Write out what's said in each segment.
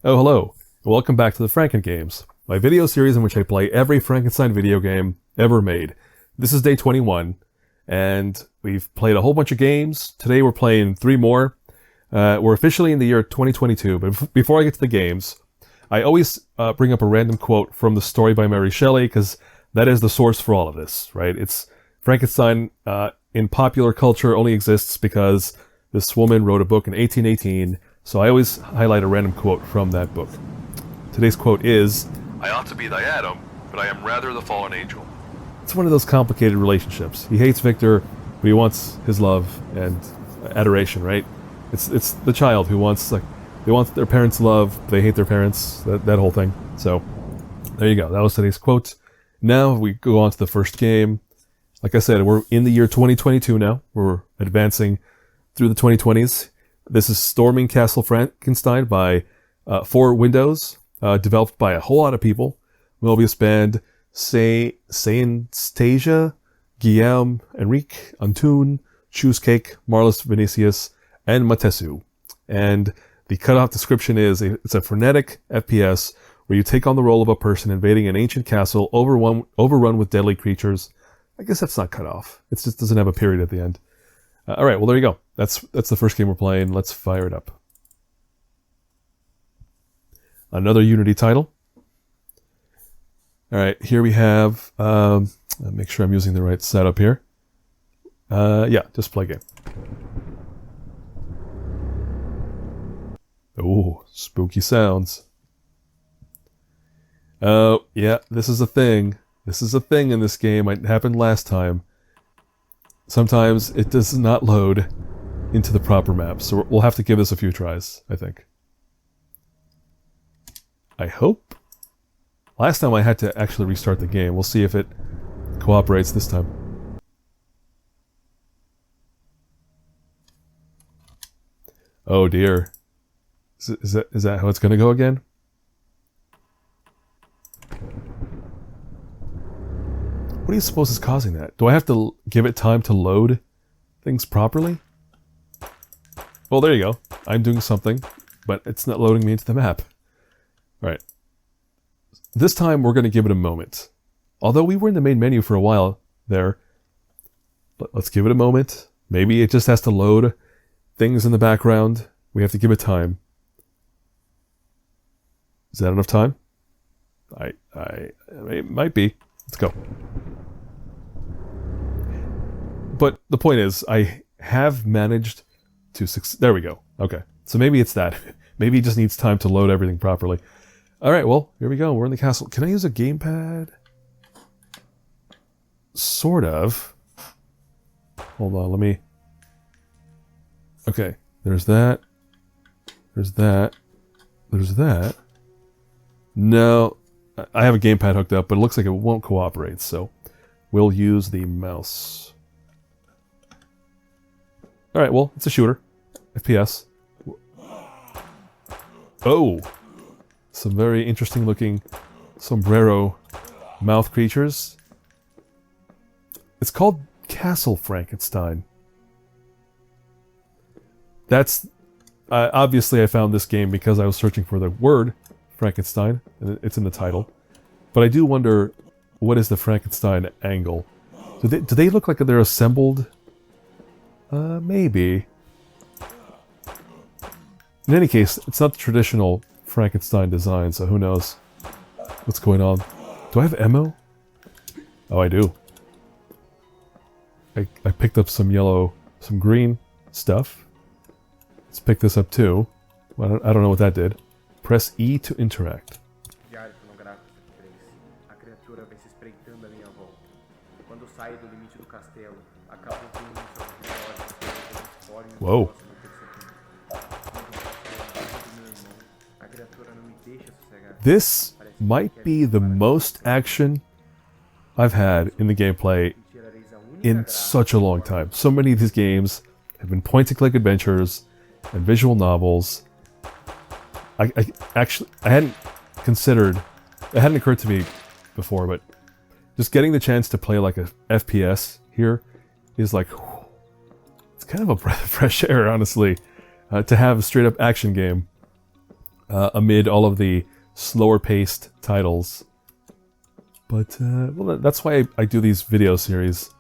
Oh, hello. Welcome back to the FrankenGames, my video series in which I play every Frankenstein video game ever made. This is day 21, and we've played a whole bunch of games. Today we're playing 3 more. We're officially in the year 2022, but before I get to the games, I always bring up a random quote from the story by Mary Shelley, because that is the source for all of this, right? It's Frankenstein in popular culture only exists because this woman wrote a book in 1818, so I always highlight a random quote from that book. Today's quote is, "I ought to be thy Adam, but I am rather the fallen angel." It's one of those complicated relationships. He hates Victor, but he wants his love and adoration, right? It's the child who wants, they want their parents' love, they hate their parents, that whole thing. So, there you go. That was today's quote. Now we go on to the first game. Like I said, we're in the year 2022 now. We're advancing through the 2020s. This is Storming Castle Frankenstein by 4 Windows, developed by a whole lot of people. Mobius Band, Saint-Stasia, Guillaume, Enrique, Antun, Cheesecake, Marlis Vinicius, and Matesu. And the cutoff description is, it's a frenetic FPS where you take on the role of a person invading an ancient castle overrun with deadly creatures. I guess that's not cut off. It just doesn't have a period at the end. Alright, well there you go. That's the first game we're playing. Let's fire it up. Another Unity title. Alright, here we have... make sure I'm using the right setup here. Yeah, just play game. Ooh, spooky sounds. Oh, yeah, this is a thing. This is a thing in this game. It happened last time. Sometimes it does not load into the proper map, so we'll have to give this a few tries, I think. I hope. Last time I had to actually restart the game. We'll see if it cooperates this time. Oh dear. Is that how it's going to go again? What do you suppose is causing that? Do I have to give it time to load things properly? Well, there you go. I'm doing something, but it's not loading me into the map. Alright. This time we're going to give it a moment. Although we were in the main menu for a while there. But let's give it a moment. Maybe it just has to load things in the background. We have to give it time. Is that enough time? It might be. Let's go. But the point is, I have managed to succeed. There we go. Okay. So maybe it's that. Maybe it just needs time to load everything properly. Alright, well, here we go. We're in the castle. Can I use a gamepad? Sort of. Hold on, let me... Okay. There's that. There's that. There's that. No. I have a gamepad hooked up, but it looks like it won't cooperate, so we'll use the mouse. Alright, well, it's a shooter. FPS. Oh! Some very interesting looking sombrero mouth creatures. It's called Castle Frankenstein. That's... obviously I found this game because I was searching for the word Frankenstein, and it's in the title. But I do wonder, what is the Frankenstein angle? Do they look like they're assembled? Maybe. In any case, it's not the traditional Frankenstein design, so who knows what's going on. Do I have ammo? Oh, I do. I picked up some green stuff. Let's pick this up too. Well, I don't know what that did. Press E to interact. Whoa. This might be the most action I've had in the gameplay in such a long time. So many of these games have been point-and-click adventures and visual novels. I hadn't considered, it hadn't occurred to me before, but just getting the chance to play like a FPS here is like, it's kind of a breath of fresh air, honestly, to have a straight-up action game. amid all of the slower-paced titles. But, well, that's why I do these video series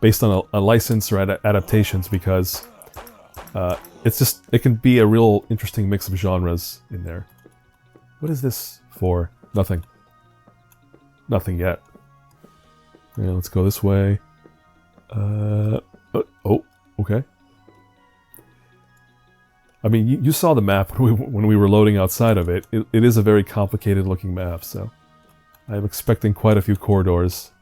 based on a license or adaptations, because it can be a real interesting mix of genres in there. What is this for? Nothing. Nothing yet. Yeah, let's go this way. Oh, okay. I mean, you saw the map when we were loading outside of it. It is a very complicated looking map, so I'm expecting quite a few corridors.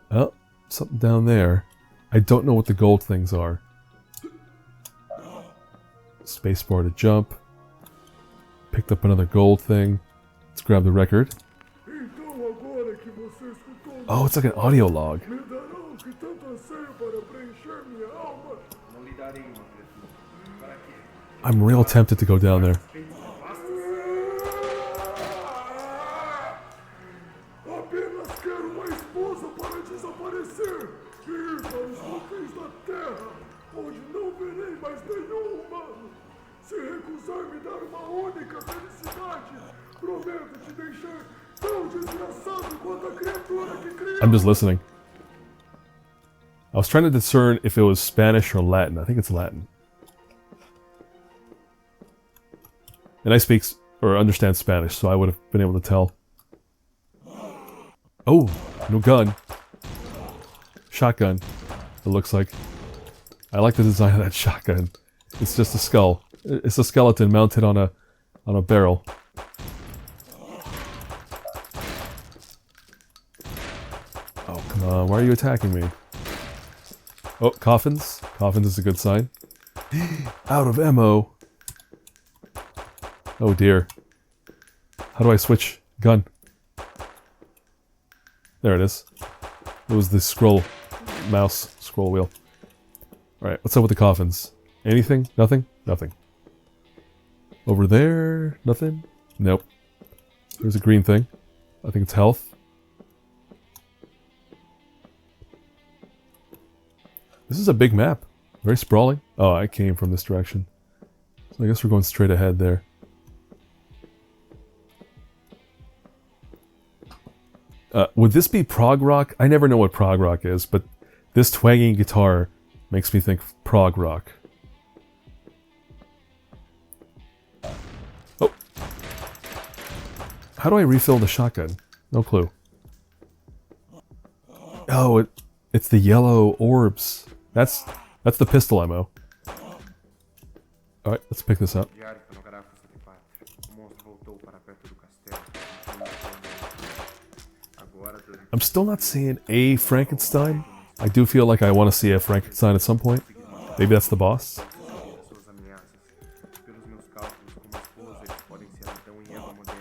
Oh, something down there. I don't know what the gold things are. Spacebar to jump. Picked up another gold thing. Let's grab the record. Oh, it's like an audio log. I'm real tempted to go down there. I'm just listening. I was trying to discern if it was Spanish or Latin. I think it's Latin. And I speak or understand Spanish, so I would have been able to tell. Oh, no gun. Shotgun, it looks like. I like the design of that shotgun. It's just a skull. It's a skeleton mounted on a barrel. Oh, come on. Why are you attacking me? Oh, coffins. Coffins is a good sign. Out of ammo. Oh dear. How do I switch gun? There it is. It was the scroll wheel. Alright, what's up with the coffins? Anything? Nothing? Nothing. Over there? Nothing? Nope. There's a green thing. I think it's health. This is a big map. Very sprawling. Oh, I came from this direction. So I guess we're going straight ahead there. Would this be prog rock? I never know what prog rock is, but this twanging guitar makes me think prog rock. Oh. How do I refill the shotgun? No clue. Oh, it's the yellow orbs. That's the pistol ammo. Alright, let's pick this up. I'm still not seeing a Frankenstein. I do feel like I want to see a Frankenstein at some point. Maybe that's the boss.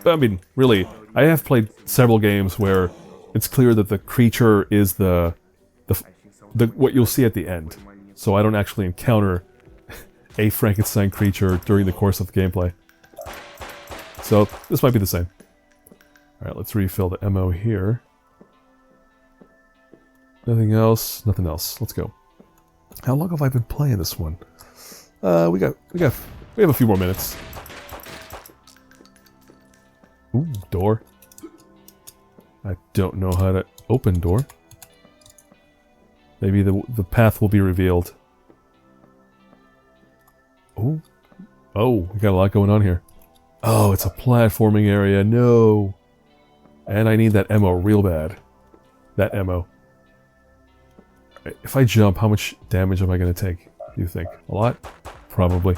But I mean, really, I have played several games where it's clear that the creature is the what you'll see at the end. So I don't actually encounter a Frankenstein creature during the course of the gameplay. So this might be the same. Alright, let's refill the ammo here. Nothing else, nothing else. Let's go. How long have I been playing this one? We have a few more minutes. Ooh, door. I don't know how to open door. Maybe the path will be revealed. Ooh. Oh, we got a lot going on here. Oh, it's a platforming area. No. And I need that ammo real bad. That ammo. If I jump, how much damage am I going to take, do you think? A lot? Probably.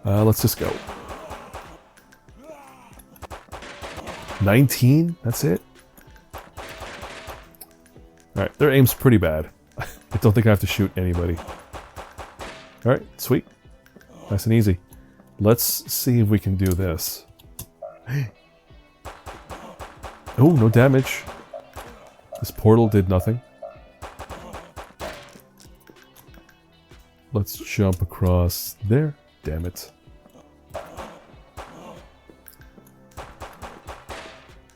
Let's just go. 19? That's it? Alright, their aim's pretty bad. I don't think I have to shoot anybody. Alright, sweet. Nice and easy. Let's see if we can do this. Oh, no damage. This portal did nothing. Let's jump across there. Damn it.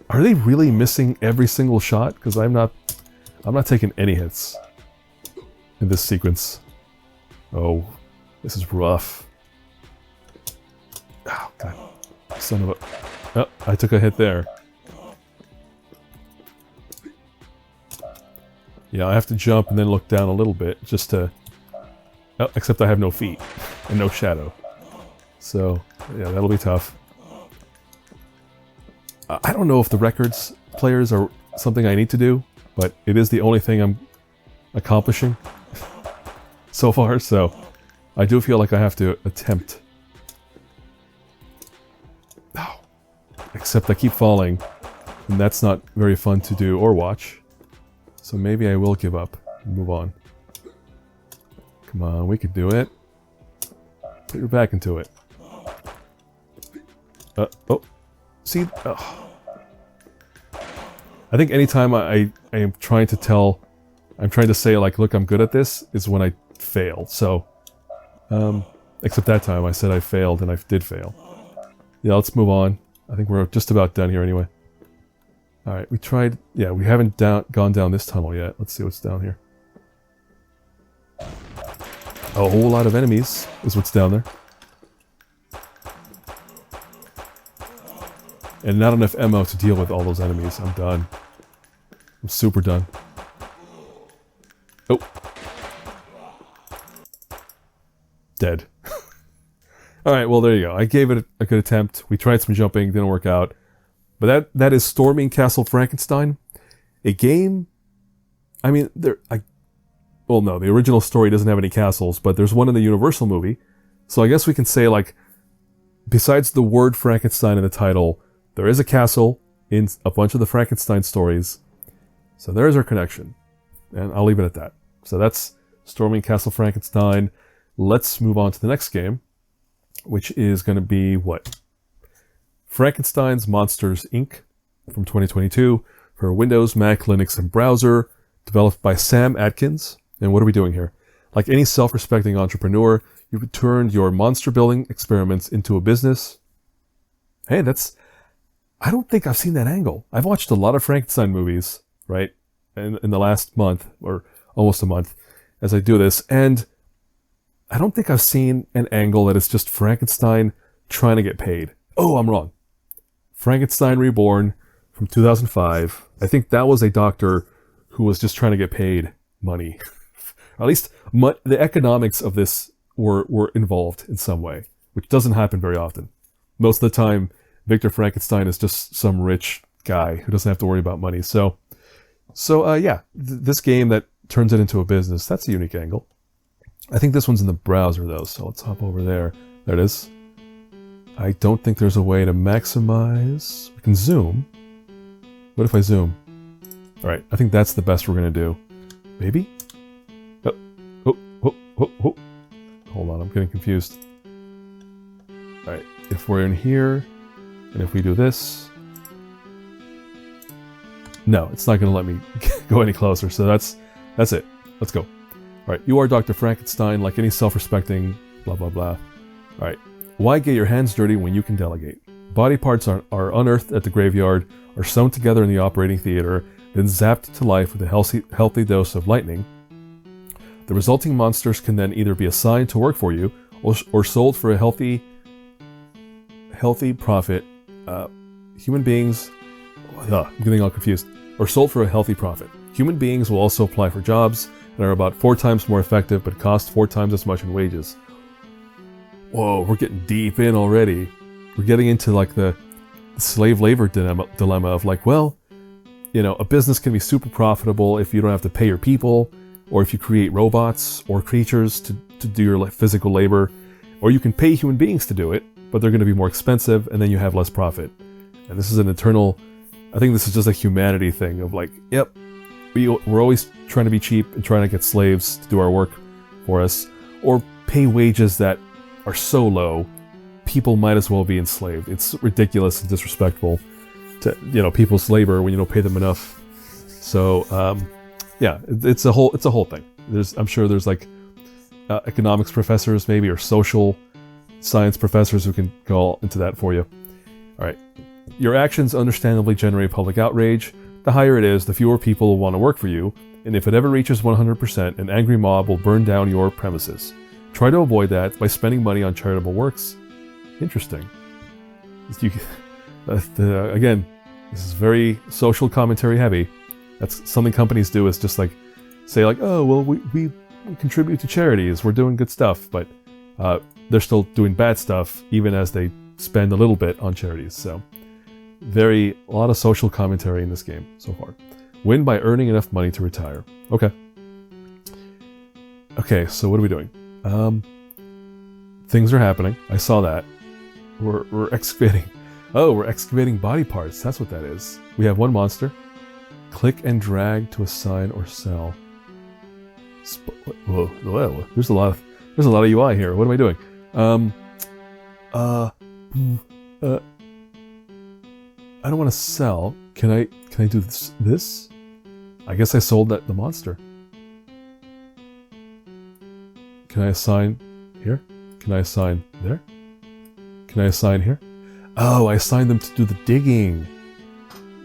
Are they really missing every single shot? Because I'm not taking any hits in this sequence. Oh, this is rough. Oh, God. Son of a... Oh, I took a hit there. Yeah, I have to jump and then look down a little bit just to... Oh, except I have no feet and no shadow. So, yeah, that'll be tough. I don't know if the records players are something I need to do, but it is the only thing I'm accomplishing so far, so I do feel like I have to attempt. Oh, except I keep falling, and that's not very fun to do or watch. So maybe I will give up and move on. Come on, we can do it. Put your back into it. Oh. See? Oh. I think anytime I am trying to tell... I'm trying to say, like, look, I'm good at this, is when I fail. So, except that time I said I failed, and I did fail. Yeah, let's move on. I think we're just about done here anyway. Alright, we tried... Yeah, we haven't gone down this tunnel yet. Let's see what's down here. A whole lot of enemies is what's down there. And not enough ammo to deal with all those enemies. I'm done. I'm super done. Oh. Dead. Alright, well there you go. I gave it a good attempt. We tried some jumping, didn't work out. But that is Storming Castle Frankenstein. A game... I mean, well, no, the original story doesn't have any castles, but there's one in the Universal movie. So I guess we can say, like, besides the word Frankenstein in the title, there is a castle in a bunch of the Frankenstein stories. So there's our connection. And I'll leave it at that. So that's Storming Castle Frankenstein. Let's move on to the next game, which is going to be, what? Frankenstein's Monsters, Inc. from 2022 for Windows, Mac, Linux, and browser, developed by Sam Atkins. And what are we doing here? Like any self-respecting entrepreneur, you've turned your monster-building experiments into a business. Hey, that's... I don't think I've seen that angle. I've watched a lot of Frankenstein movies, right? In the last month, or almost a month, as I do this, and I don't think I've seen an angle that is just Frankenstein trying to get paid. Oh, I'm wrong. Frankenstein Reborn from 2005. I think that was a doctor who was just trying to get paid money. At least the economics of this were involved in some way, which doesn't happen very often. Most of the time, Victor Frankenstein is just some rich guy who doesn't have to worry about money. So yeah, this game that turns it into a business, that's a unique angle. I think this one's in the browser though, so let's hop over there. There it is. I don't think there's a way to maximize. We can zoom. What if I zoom? Alright, I think that's the best we're going to do. Maybe? Oh. Hold on, I'm getting confused. Alright, if we're in here, and if we do this... No, it's not going to let me go any closer, so that's it. Let's go. Alright, you are Dr. Frankenstein, like any self-respecting blah blah blah. Alright, why get your hands dirty when you can delegate? Body parts are unearthed at the graveyard, are sewn together in the operating theater, then zapped to life with a healthy dose of lightning. The resulting monsters can then either be assigned to work for you, or sold for a healthy profit. Human beings... I'm getting all confused. Or sold for a healthy profit. Human beings will also apply for jobs that are about 4 times more effective, but cost 4 times as much in wages. Whoa, we're getting deep in already. We're getting into like the slave labor dilemma of like, well, you know, a business can be super profitable if you don't have to pay your people, or if you create robots or creatures to do your physical labor, or you can pay human beings to do it, but they're going to be more expensive, and then you have less profit. And this is an eternal... I think this is just a humanity thing of like, yep, we're always trying to be cheap and trying to get slaves to do our work for us, or pay wages that are so low, people might as well be enslaved. It's ridiculous and disrespectful to, you know, people's labor when you don't pay them enough. So, yeah, it's a whole thing. I'm sure there's like economics professors maybe, or social science professors who can go into that for you. All right. Your actions understandably generate public outrage. The higher it is, the fewer people will want to work for you, and if it ever reaches 100%, an angry mob will burn down your premises. Try to avoid that by spending money on charitable works. Interesting. You, again, this is very social commentary heavy. That's something companies do, is just like say like, oh, well, we contribute to charities, we're doing good stuff, but they're still doing bad stuff even as they spend a little bit on charities. So a lot of social commentary in this game so far. Win by earning enough money to retire. Okay. Okay, so what are we doing? Things are happening. I saw that. We're excavating. Oh, we're excavating body parts. That's what that is. We have one monster. Click and drag to assign or sell. Whoa. There's a lot of UI here. What am I doing? I don't want to sell. Can I do this? I guess I sold the monster. Can I assign here? Can I assign there? Can I assign here? Oh, I assigned them to do the digging.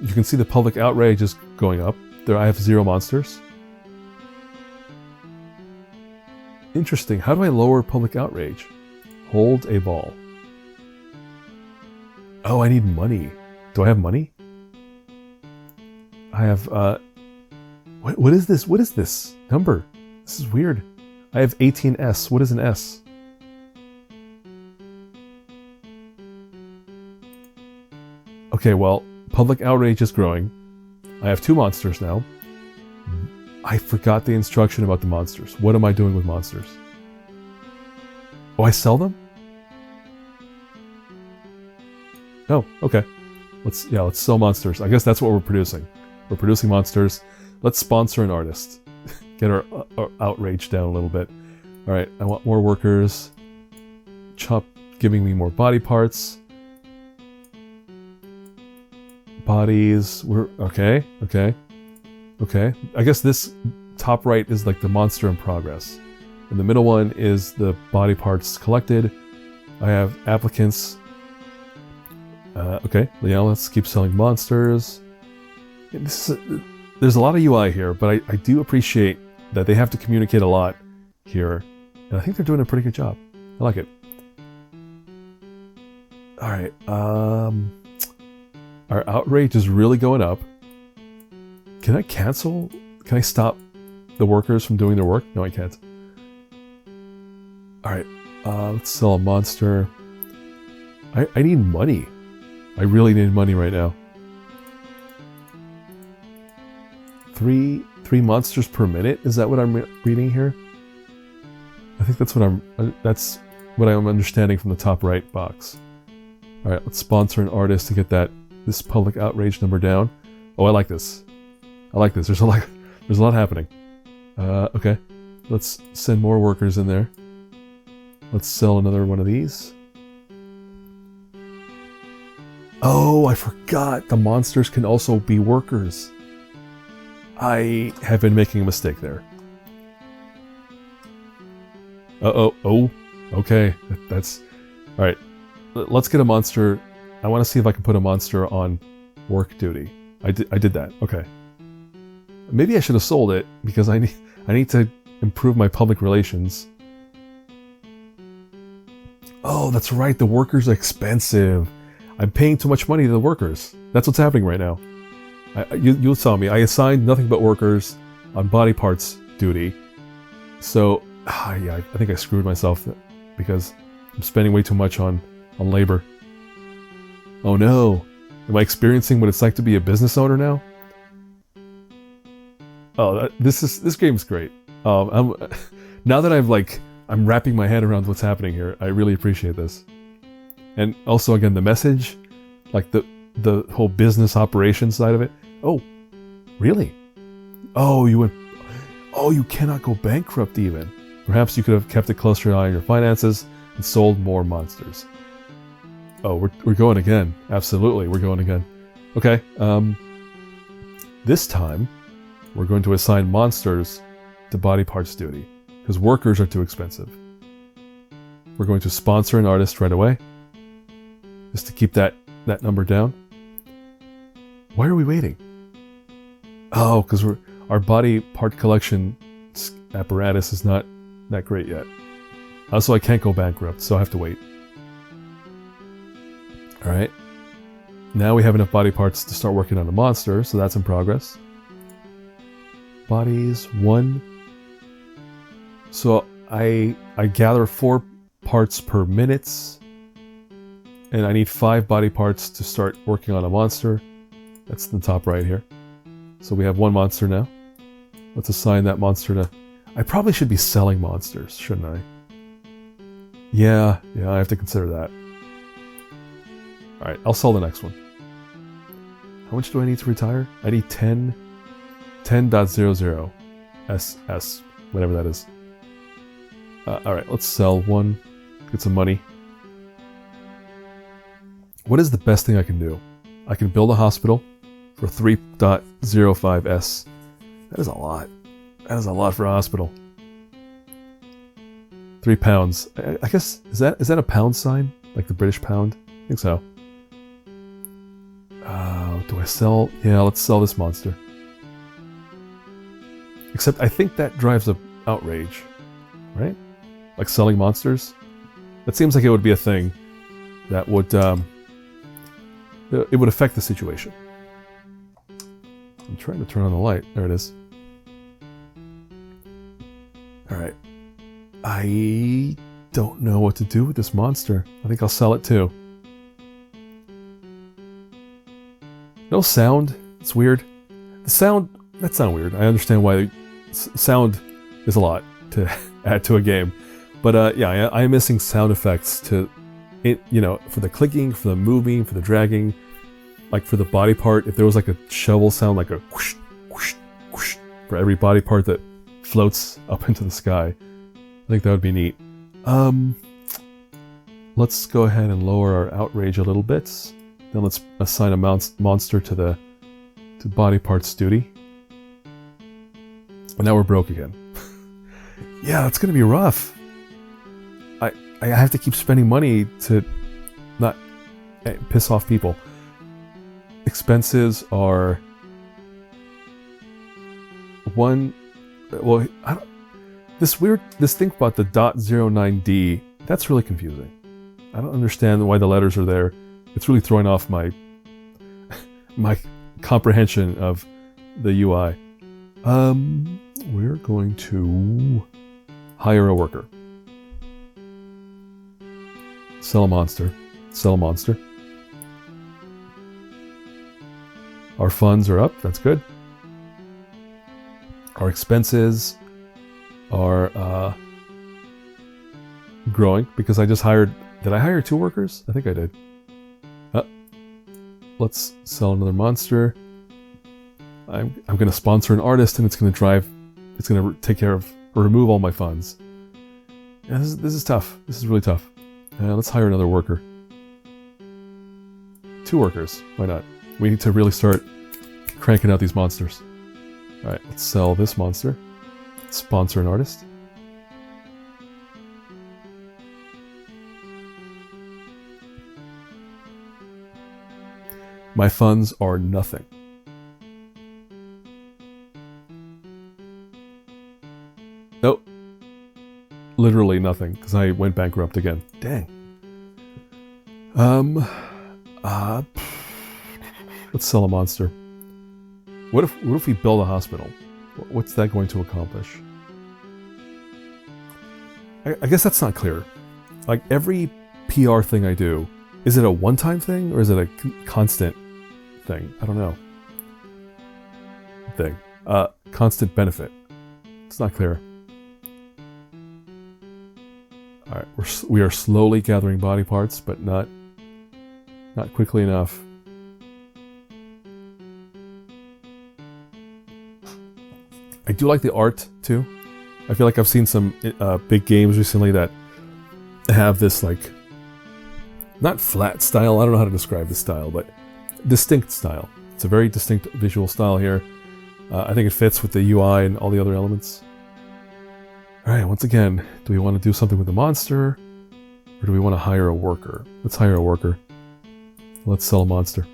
You can see the public outrage is going up. There I have 0 monsters. Interesting. How do I lower public outrage? Hold a ball. Oh, I need money. Do I have money? I have, what is this? What is this number? This is weird. I have 18S. What is an S? Okay, well, public outrage is growing. I have 2 monsters now. I forgot the instruction about the monsters. What am I doing with monsters? Oh, I sell them? Oh, okay. Let's sell monsters. I guess that's what we're producing. We're producing monsters. Let's sponsor an artist. Get our outrage down a little bit. All right, I want more workers. Chop, giving me more body parts. Bodies. Okay. I guess this top right is like the monster in progress. And the middle one is the body parts collected. I have applicants. Okay, yeah, let's keep selling monsters. There's a lot of UI here, but I do appreciate that they have to communicate a lot here. And I think they're doing a pretty good job. I like it. Alright, our outrage is really going up. Can I cancel? Can I stop the workers from doing their work? No, I can't. Alright, let's sell a monster. I need money. I really need money right now. 3 monsters per minute? Is that what I'm reading here? I think that's what I'm understanding from the top right box. All right, let's sponsor an artist to get this public outrage number down. Oh, I like this. There's a lot happening. Okay, let's send more workers in there. Let's sell another one of these. Oh, I forgot. The monsters can also be workers. I have been making a mistake there. Oh, okay. That's... Alright, let's get a monster. I want to see if I can put a monster on work duty. I did that. Okay. Maybe I should have sold it, because I need to improve my public relations. Oh, that's right. The workers are expensive. I'm paying too much money to the workers. That's what's happening right now. You saw me. I assigned nothing but workers on body parts duty. So, yeah, I think I screwed myself because I'm spending way too much on labor. Oh no. Am I experiencing what it's like to be a business owner now? Oh, this game's great. Now that I'm wrapping my head around what's happening here, I really appreciate this. And also, again, the message, like the whole business operation side of it. Oh, really? Oh, you cannot go bankrupt even. Perhaps you could have kept a closer eye on your finances and sold more monsters. Oh, we're going again. Absolutely, we're going again. Okay, this time, we're going to assign monsters to body parts duty, because workers are too expensive. We're going to sponsor an artist right away, just to keep that number down. Why are we waiting? Oh, because our body part collection apparatus is not that great yet. Also, I can't go bankrupt, so I have to wait. Alright. Now we have enough body parts to start working on the monster, so that's in progress. Bodies, 1. So I gather 4 parts per minute. And I need 5 body parts to start working on a monster. That's the top right here. So we have 1 monster now. Let's assign that monster to... I probably should be selling monsters, shouldn't I? Yeah, I have to consider that. Alright, I'll sell the next one. How much do I need to retire? I need 10.00 SS, whatever that is. Alright, let's sell 1. Get some money. What is the best thing I can do? I can build a hospital for 3.05 S. That is a lot. That is a lot for a hospital. 3 pounds. I guess, is that a pound sign? Like the British pound? I think so. Do I sell? Yeah, let's sell this monster. Except I think that drives up outrage. Right? Like selling monsters? That seems like it would be a thing that would, it would affect the situation. I'm trying to turn on the light. There it is. Alright. I don't know what to do with this monster. I think I'll sell it too. No sound. It's weird. The sound... That's not weird. I understand why sound is a lot to add to a game. But yeah, I am missing sound effects to... for the clicking, for the moving, for the dragging. Like for the body part, if there was like a shovel sound, like a whoosh, whoosh, whoosh, for every body part that floats up into the sky. I think that would be neat. Let's go ahead and lower our outrage a little bit. Then let's assign a monster to body parts duty. And now we're broke again. Yeah, that's gonna be rough. I have to keep spending money to not piss off people. Expenses are 1. Well, this thing about the .09D, that's really confusing. I don't understand why the letters are there. It's really throwing off my comprehension of the UI. We're going to hire a worker. Sell a monster. Sell a monster. Our funds are up. That's good. Our expenses are growing because I just hired... Did I hire 2 workers? I think I did. Let's sell another monster. I'm going to sponsor an artist, and it's going to take care of or remove all my funds. Yeah, this is tough. This is really tough. Let's hire another worker. 2 workers. Why not? We need to really start cranking out these monsters. Alright, let's sell this monster. Sponsor an artist. My funds are nothing. Nope. Literally nothing, because I went bankrupt again. Dang. Let's sell a monster. What if we build a hospital? What's that going to accomplish? I guess that's not clear. Like every PR thing I do, is it a one-time thing or is it a constant thing? I don't know. Constant benefit. It's not clear. Alright, we are slowly gathering body parts, but not quickly enough. I do like the art, too. I feel like I've seen some big games recently that have this, like, not flat style, I don't know how to describe this style, but distinct style. It's a very distinct visual style here. I think it fits with the UI and all the other elements. Alright, once again, do we want to do something with the monster? Or do we want to hire a worker? Let's hire a worker. Let's sell a monster.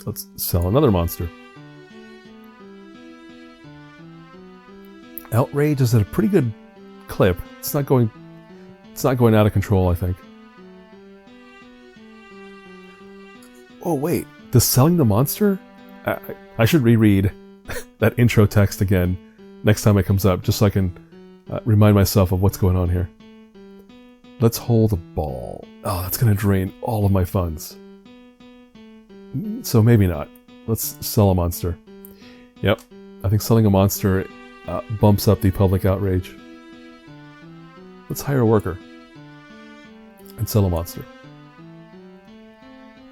Let's sell another monster. outrage is at a pretty good clip. It's not going out of control, I think. Oh wait, does selling the monster? I should reread that intro text again next time it comes up, just so I can remind myself of what's going on here. Let's hold a ball. Oh, that's going to drain all of my funds. So maybe not. Let's sell a monster. Yep, I think selling a monster bumps up the public outrage. Let's hire a worker and sell a monster.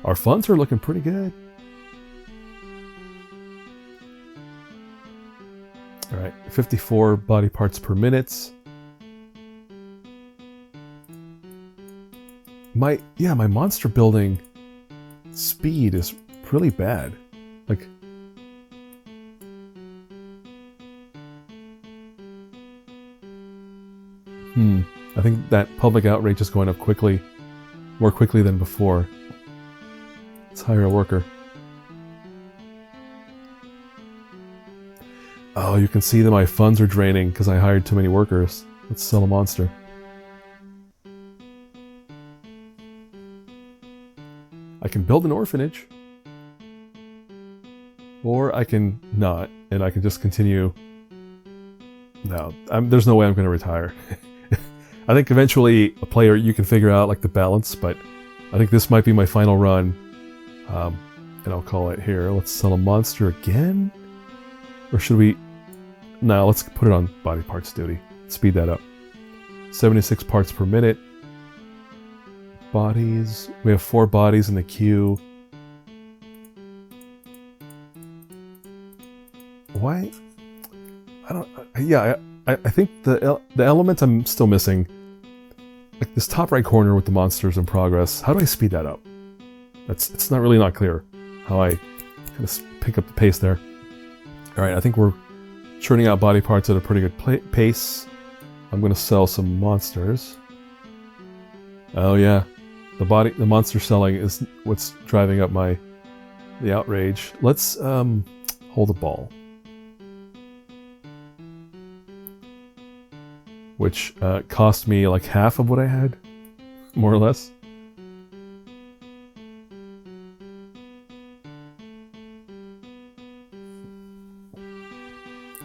Our funds are looking pretty good. All right, 54 body parts per minute. My monster building speed is really bad. Like, I think that public outrage is going up quickly, more quickly than before. Let's hire a worker. Oh, you can see that my funds are draining because I hired too many workers. Let's sell a monster. I can build an orphanage. Or I can not, and I can just continue. No, there's no way I'm going to retire. I think eventually a player, you can figure out like the balance, but I think this might be my final run. And I'll call it here. Let's sell a monster again? Or should we... No, let's put it on body parts duty. Speed that up. 76 parts per minute. Bodies. We have 4 bodies in the queue. Why? I don't... Yeah, I think the element I'm still missing, like this top right corner with the monsters in progress, how do I speed that up? It's not really not clear how I kind of pick up the pace there. All right, I think we're churning out body parts at a pretty good pace. I'm going to sell some monsters. Oh yeah, the monster selling is what's driving up the outrage. Let's hold a ball, which cost me like half of what I had, more or less.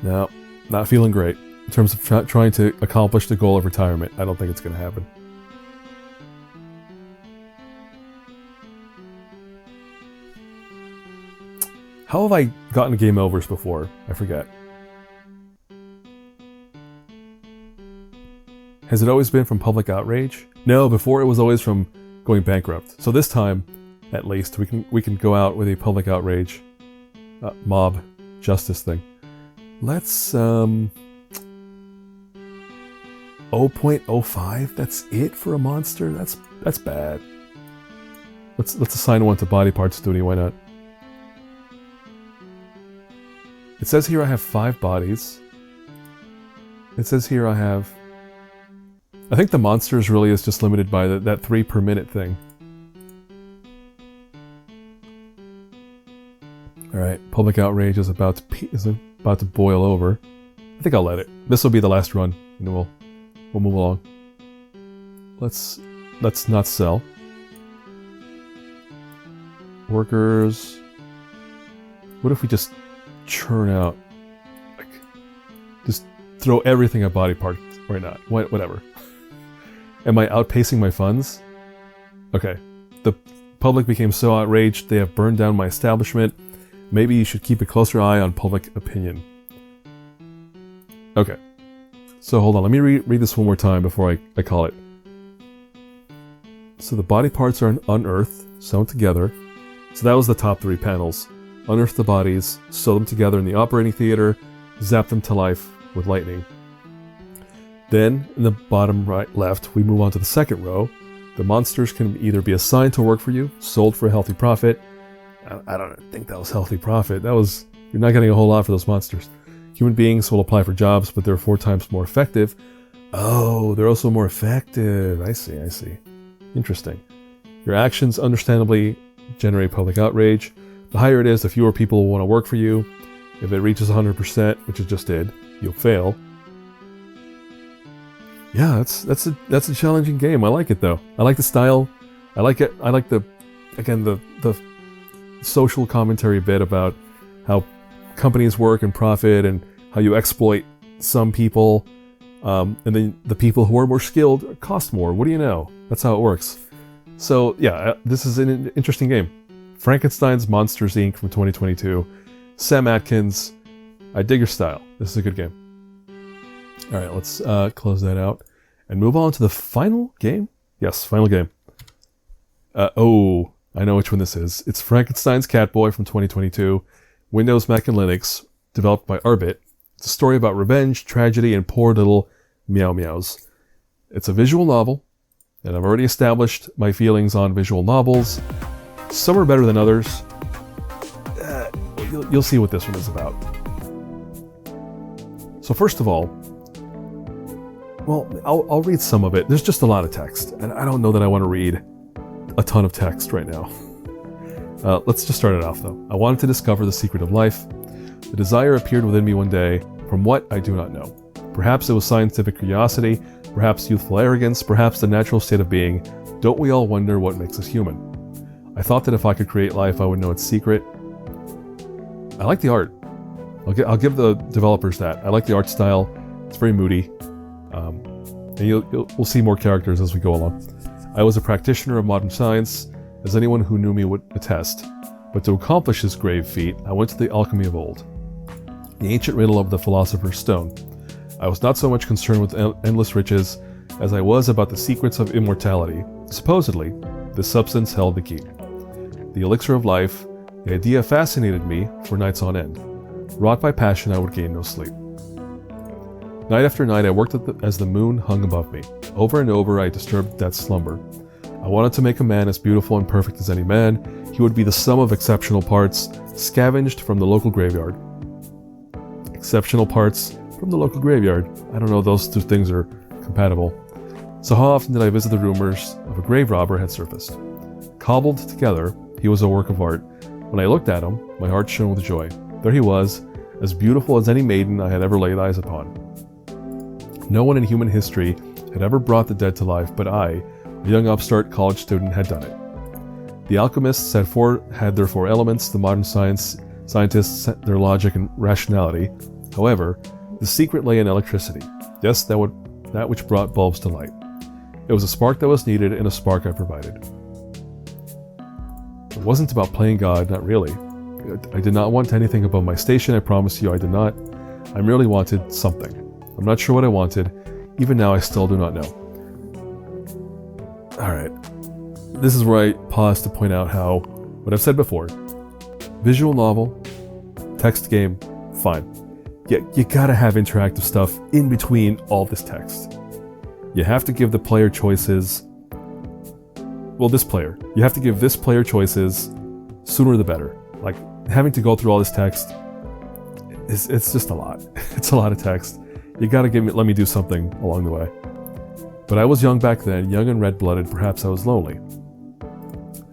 No, not feeling great in terms of trying to accomplish the goal of retirement. I don't think it's going to happen. How have I gotten game overs before? I forget. Has it always been from public outrage? No, before it was always from going bankrupt. So this time, at least, we can go out with a public outrage mob justice thing. Let's 0.05. That's it for a monster. That's bad. Let's assign one to body parts duty. Why not? It says here I have 5 bodies. It says here I have... I think the monsters really is just limited by that 3 per minute thing. All right, public outrage is about to boil over. I think I'll let it. This will be the last run, and we'll move along. Let's not sell. Workers. What if we just churn out, like, just throw everything at body parts or not? Whatever. Am I outpacing my funds? Okay. The public became so outraged they have burned down my establishment. Maybe you should keep a closer eye on public opinion. Okay. So hold on, let me read this one more time before I call it. So the body parts are unearthed, sewn together. So that was the top 3 panels. Unearth the bodies, sew them together in the operating theater, zap them to life with lightning. Then, in the bottom right left, we move on to the second row. The monsters can either be assigned to work for you, sold for a healthy profit. I don't think that was healthy profit. You're not getting a whole lot for those monsters. Human beings will apply for jobs, but they're 4 times more effective. Oh, they're also more effective. I see. Interesting. Your actions understandably generate public outrage. The higher it is, the fewer people will want to work for you. If it reaches 100%, which it just did, you'll fail. Yeah, that's a challenging game. I like it though. I like the style. I like it. I like the social commentary bit about how companies work and profit and how you exploit some people, and then the people who are more skilled cost more. What do you know? That's how it works. So yeah, this is an interesting game. Frankenstein's Monsters Inc. from 2022. Sam Atkins. I dig your style. This is a good game. All right, let's close that out and move on to the final game. Yes, final game. Oh, I know which one this is. It's Frankenstein's Catboy from 2022. Windows, Mac, and Linux. Developed by Arbit. It's a story about revenge, tragedy, and poor little meow meows. It's a visual novel, and I've already established my feelings on visual novels. Some are better than others. You'll see what this one is about. So first of all, well, I'll read some of it. There's just a lot of text, and I don't know that I want to read a ton of text right now. Let's just start it off though. I wanted to discover the secret of life. The desire appeared within me one day, from what I do not know. Perhaps it was scientific curiosity, perhaps youthful arrogance, perhaps the natural state of being. Don't we all wonder what makes us human? I thought that if I could create life, I would know its secret. I like the art. I'll give the developers that. I like the art style. It's very moody. And we'll see more characters as we go along. I was a practitioner of modern science, as anyone who knew me would attest. But to accomplish this grave feat, I went to the alchemy of old, the ancient riddle of the philosopher's stone. I was not so much concerned with endless riches as I was about the secrets of immortality. Supposedly, this substance held the key. The elixir of life, the idea fascinated me for nights on end. Wrought by passion, I would gain no sleep. Night after night, I worked as the moon hung above me. Over and over, I disturbed that slumber. I wanted to make a man as beautiful and perfect as any man. He would be the sum of exceptional parts, scavenged from the local graveyard. Exceptional parts from the local graveyard. I don't know, those two things are compatible. So how often did I visit the rumors of a grave robber had surfaced? Cobbled together, he was a work of art. When I looked at him, my heart shone with joy. There he was, as beautiful as any maiden I had ever laid eyes upon. No one in human history had ever brought the dead to life, but I, a young upstart college student, had done it. The alchemists had their four elements, the modern scientists their logic and rationality. However, the secret lay in electricity. Yes, that which brought bulbs to light. It was a spark that was needed, and a spark I provided. It wasn't about playing God, not really. I did not want anything above my station, I promise you I did not. I merely wanted something. I'm not sure what I wanted. Even now I still do not know. Alright. This is where I pause to point out how, what I've said before, visual novel, text game, fine. You gotta have interactive stuff in between all this text. You have to give the player choices. Well, you have to give this player choices sooner the better. Like, having to go through all this text, it's just a lot. It's a lot of text. You gotta let me do something along the way. But I was young back then, young and red-blooded, perhaps I was lonely.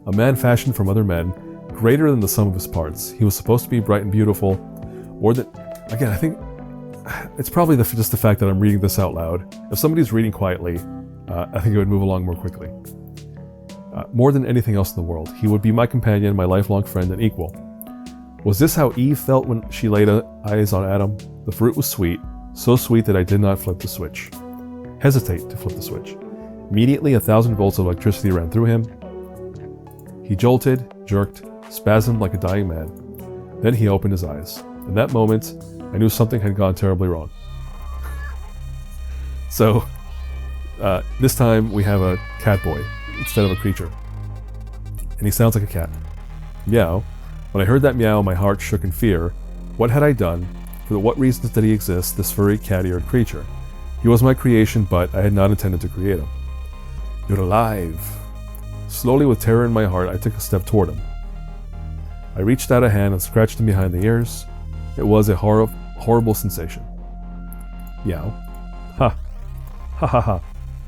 A man fashioned from other men, greater than the sum of his parts. He was supposed to be bright and beautiful, or that, again, I think it's probably just the fact that I'm reading this out loud. If somebody's reading quietly, I think it would move along more quickly. More than anything else in the world, he would be my companion, my lifelong friend and equal. Was this how Eve felt when she laid eyes on Adam? The fruit was sweet, so sweet that I did not hesitate to flip the switch. Immediately 1,000 volts of electricity ran through him. He jolted, jerked, spasmed like a dying man. Then he opened his eyes. In that moment, I knew something had gone terribly wrong. So, this time we have a Catboy instead of a creature. And he sounds like a cat. Meow. When I heard that meow, my heart shook in fear. What had I done? For what reasons did he exist, this furry, cat-eared creature? He was my creation, but I had not intended to create him. You're alive. Slowly, with terror in my heart, I took a step toward him. I reached out a hand and scratched him behind the ears. It was a horrible sensation. Meow. Ha. Ha ha ha.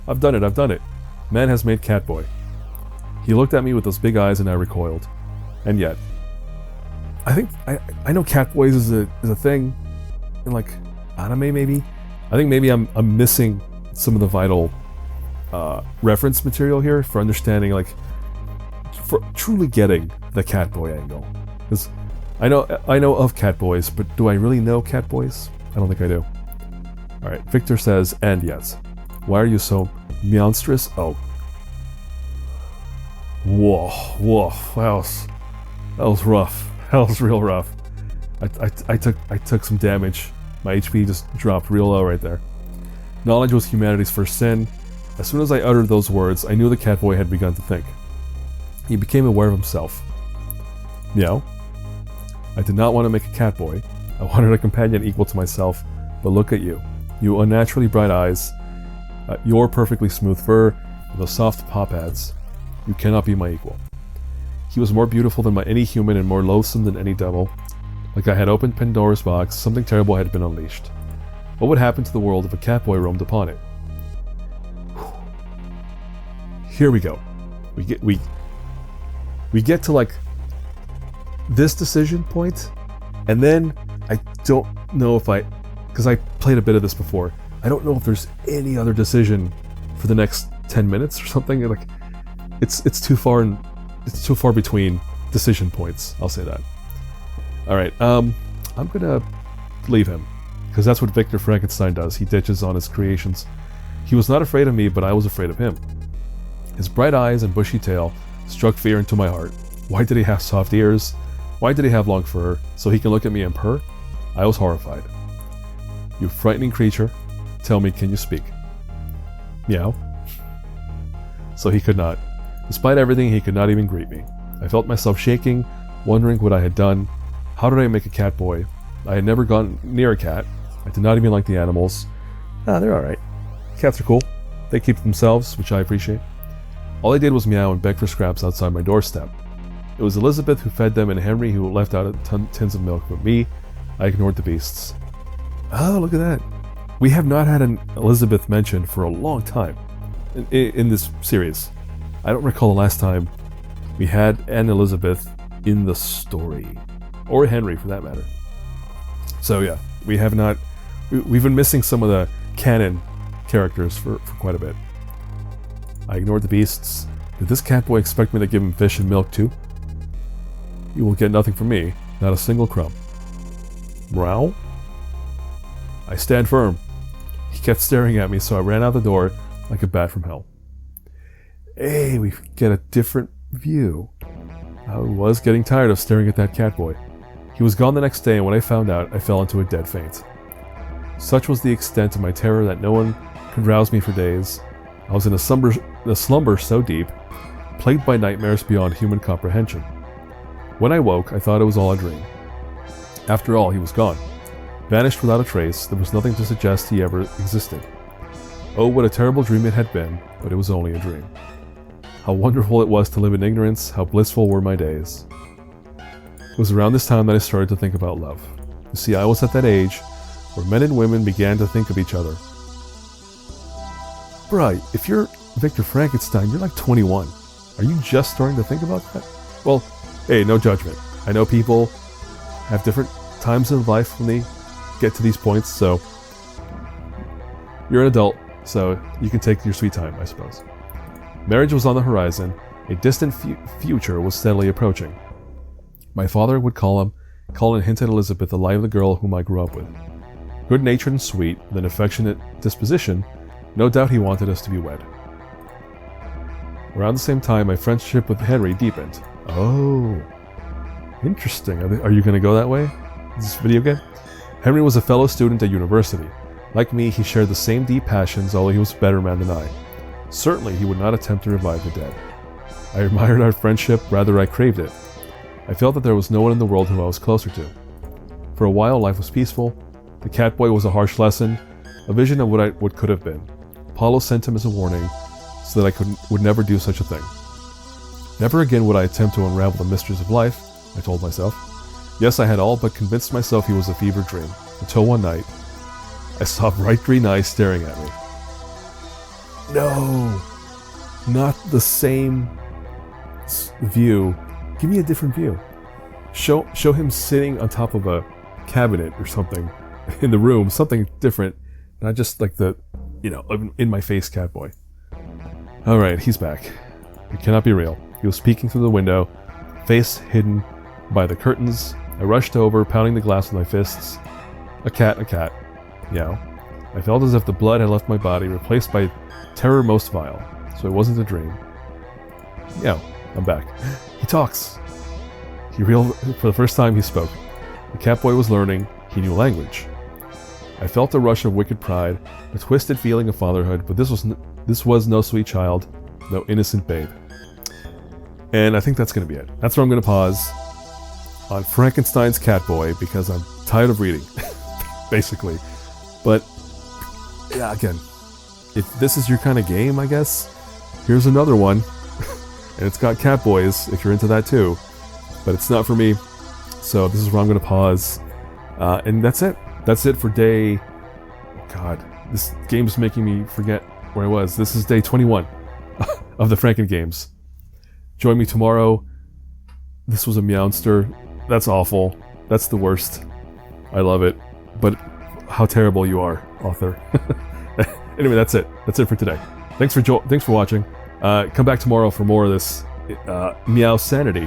I've done it. Man has made Catboy. He looked at me with those big eyes and I recoiled. And yet, I think, I know Catboys is a thing in like anime maybe. I think maybe I'm missing some of the vital reference material here for understanding, like, for truly getting the Catboy angle. Because I know of Catboys, but do I really know Catboys? I don't think I do. Alright, Victor says, and yes. Why are you so monstrous? Oh. Whoa, that was rough. That was real rough. I took some damage. My HP just dropped real low right there. Knowledge was humanity's first sin. As soon as I uttered those words, I knew the Catboy had begun to think. He became aware of himself. Meow. I did not want to make a Catboy. I wanted a companion equal to myself, but look at you. You unnaturally bright eyes, your perfectly smooth fur, and those soft paw pads. You cannot be my equal. He was more beautiful than any human and more loathsome than any devil. Like I had opened Pandora's box, something terrible had been unleashed. What would happen to the world if a Catboy roamed upon it? Here we go. We get to, like, this decision point, and then I don't know if because I played a bit of this before, I don't know if there's any other decision for the next 10 minutes or something. Like, it's too far between decision points, I'll say that. Alright, I'm gonna leave him, because that's what Victor Frankenstein does. He ditches on his creations. He was not afraid of me, but I was afraid of him. His bright eyes and bushy tail struck fear into my heart. Why did he have soft ears? Why did he have long fur? So he can look at me and purr? I was horrified. You frightening creature, tell me, can you speak? Meow. So he could not. Despite everything, he could not even greet me. I felt myself shaking, wondering what I had done. How did I make a Catboy? I had never gone near a cat. I did not even like the animals. They're alright. Cats are cool. They keep themselves, which I appreciate. All they did was meow and beg for scraps outside my doorstep. It was Elizabeth who fed them and Henry who left out tins of milk, but me, I ignored the beasts. Oh, look at that. We have not had an Elizabeth mentioned for a long time in this series. I don't recall the last time we had an Elizabeth in the story. Or Henry, for that matter. So yeah, we have not... We've been missing some of the canon characters for quite a bit. I ignored the beasts. Did this Catboy expect me to give him fish and milk too? You will get nothing from me, not a single crumb. Meow? I stand firm. He kept staring at me, so I ran out the door like a bat from hell. Hey, we get a different view. I was getting tired of staring at that Catboy. He was gone the next day, and when I found out, I fell into a dead faint. Such was the extent of my terror that no one could rouse me for days. I was in a slumber so deep, plagued by nightmares beyond human comprehension. When I woke, I thought it was all a dream. After all, he was gone. Vanished without a trace, there was nothing to suggest he ever existed. Oh, what a terrible dream it had been, but it was only a dream. How wonderful it was to live in ignorance, how blissful were my days. It was around this time that I started to think about love. You see, I was at that age where men and women began to think of each other. Bruh, if you're Victor Frankenstein, you're like 21. Are you just starting to think about that? Well, hey, no judgment. I know people have different times in life when they get to these points, so you're an adult, so you can take your sweet time, I suppose. Marriage was on the horizon. A distant future was steadily approaching. My father would call and hint at Elizabeth, the lively girl whom I grew up with. Good-natured and sweet, with an affectionate disposition, no doubt he wanted us to be wed. Around the same time, my friendship with Henry deepened. Oh, interesting. Are you going to go that way? This video game? Henry was a fellow student at university. Like me, he shared the same deep passions, although he was a better man than I. Certainly, he would not attempt to revive the dead. I admired our friendship, rather I craved it. I felt that there was no one in the world whom I was closer to. For a while, life was peaceful. The Catboy was a harsh lesson, a vision of what could have been. Apollo sent him as a warning, so that I would never do such a thing. Never again would I attempt to unravel the mysteries of life, I told myself. Yes, I had all but convinced myself he was a fever dream, until one night, I saw bright green eyes staring at me. No! Not the same view. Give me a different view. Show him sitting on top of a cabinet or something in the room, something different, not just like the you know, in my face Catboy. Alright, he's back. It cannot be real. He was peeking through the window, face hidden by the curtains. I rushed over, pounding the glass with my fists. A cat. Meow. I felt as if the blood had left my body, replaced by terror most vile. So it wasn't a dream. Meow. I'm back. He talks. For the first time he spoke. The Catboy was learning. He knew language. I felt a rush of wicked pride, a twisted feeling of fatherhood, but this was no sweet child, no innocent babe. And I think that's going to be it. That's where I'm going to pause on Frankenstein's Catboy, because I'm tired of reading, basically. But, yeah, again, if this is your kind of game, I guess, here's another one. And it's got Catboys, if you're into that too. But it's not for me, so this is where I'm going to pause. And that's it. That's it for day... Oh God, this game's making me forget where I was. This is day 21 of the FrankenGames. Join me tomorrow. This was a meowster. That's awful. That's the worst. I love it. But how terrible you are, author. Anyway, that's it. That's it for today. Thanks for watching. Come back tomorrow for more of this meow sanity.